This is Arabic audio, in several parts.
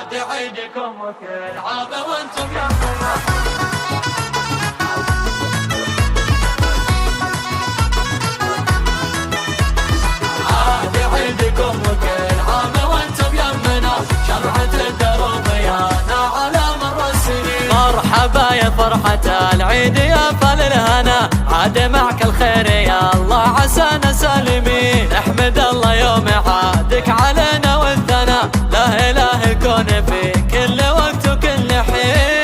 عاد عيدكم وكل عام وانتم يمنا. عاد عيدكم وكل عام وانتم يمنا، شمعة الدرب يانا على مر السنين. مرحبا يا فرحة العيد يا فال الهنا، عاد معك الخير يا الله عسانا سالمين. احمد الله يوم عادك علينا والثنا، لا اله يكون في كل وقت وكل حين.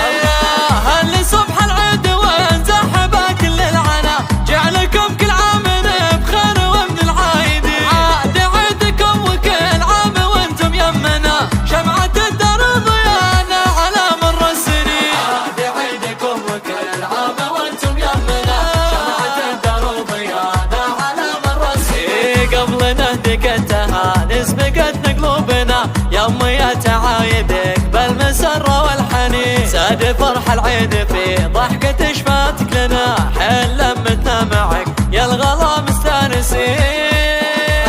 الله اللي صبح العيد وانزحبا كل العنا، جعلكم كل عام بخير ومن العايدين. عاد عيدكم وكل عام وانتم يمنا، شمعة الدرب ضيانا على مر السنين. عاد عيدكم وكل عام وانتم يمنا، شمعة الدرب ضيانا على مر السنين. قبل نهدك التهاني سبقتنا قلوبنا، يا امي يا تعايدك بالمسرة والحنين. ساد فرح العيد في ضحكة شفاتك لنا، حيل لمتنا معك يا الغلا مستانسين.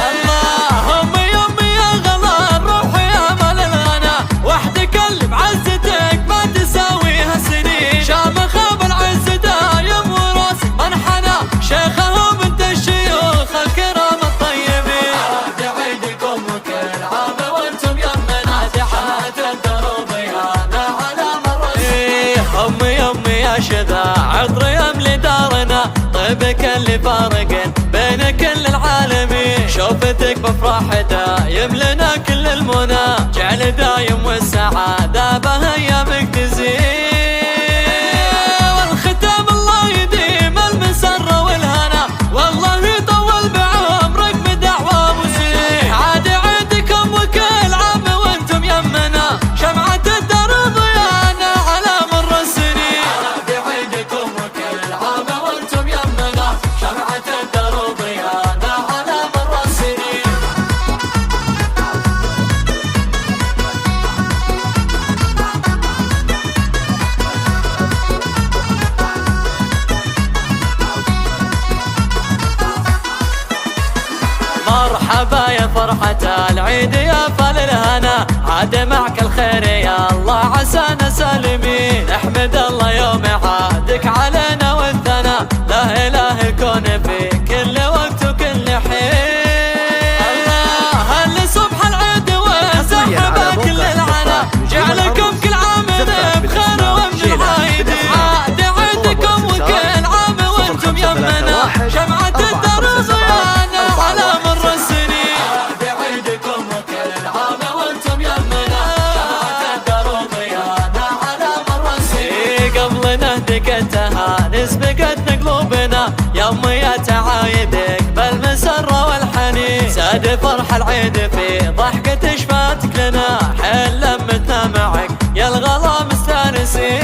الله امي امي يا غلا الروح يا مال الغنا، وحدك اللي بعزتك ما تساويها سنين. شامخة بالعز دايم وراسك منحنى، شيخه بنت الشيوخ الكرام الطيبين. عاد عيدكم وكل عام وانتم يمنا، شمعة الدرب يانا على مر السنين. امي امي يا شذا عطر يملي دارنا، طيبك اللي فارق بين كل العالمين. شوفتك بفرح دايم لنا كل المنى، جعل دايم والسعادة بهيامك تزين. والختام الله يديم المسرة والهنا، والله يطول بعمرك بدعوة وسنين. عاد عيدكم وكل عام وانتم يمنا، شمعة الدرب ضيانا على مر السنين. عاد عيدكم وكل عام وانتم يمنا، شمعة الدرب ضيانا على مر السنين. مرحبا يا فرحة العيد يا فال الهنا، عاد معك الخير يا الله عسانا سالمين. احمد الله يوم عادك علينا والثنا، لا اله يكون في كل وقت وكل حين. الله اللي صبح العيد وانزحبا كل العنا، جعلكم كل عام بخير ومن العايدين. عاد عيدكم وكل عام وانتم يمنا، شمعة الدرب ضيانا على مر السنين. عاد عيدكم وكل عام وانتم يمنا، شمعة الدرب ضيانا على مر السنين. قبل نهدك التهاني سبقتنا قلوبنا، يا امي يا تعايدك بالمسرة والحنين. ساد فرح العيد في ضحكة شفاتك لنا، حيل لمتنا معك يا الغلا مستانسين.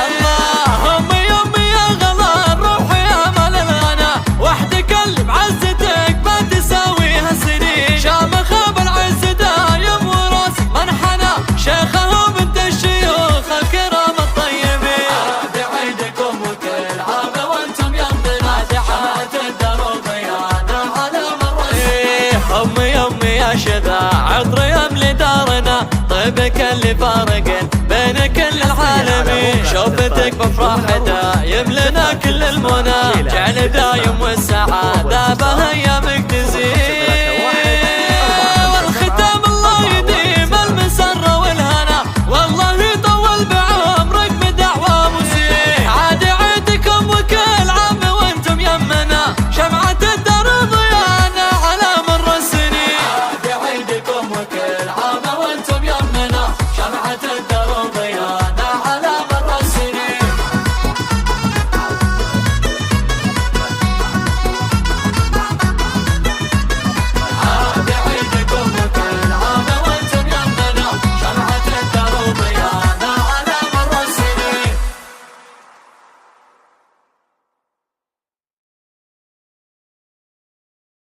الله امي امي يا غلا الروح يا مال الغنا، وحدك اللي بعزتك ما تساويها سنين. شامخة بالعز دايم وراسك منحنى، شيخه بنت الشيوخ الكرام الطيبين. عاد عيدكم وكل عام وانتم يمنا، شمعة الدرب يانا على مر السنين. امي امي يا شذا عطر يملي دارنا، طيبك اللي فارق بين كل العالمين. شوفتك بفرح دايم لنا كل المنى، جعل دايم والسعادة بهيامك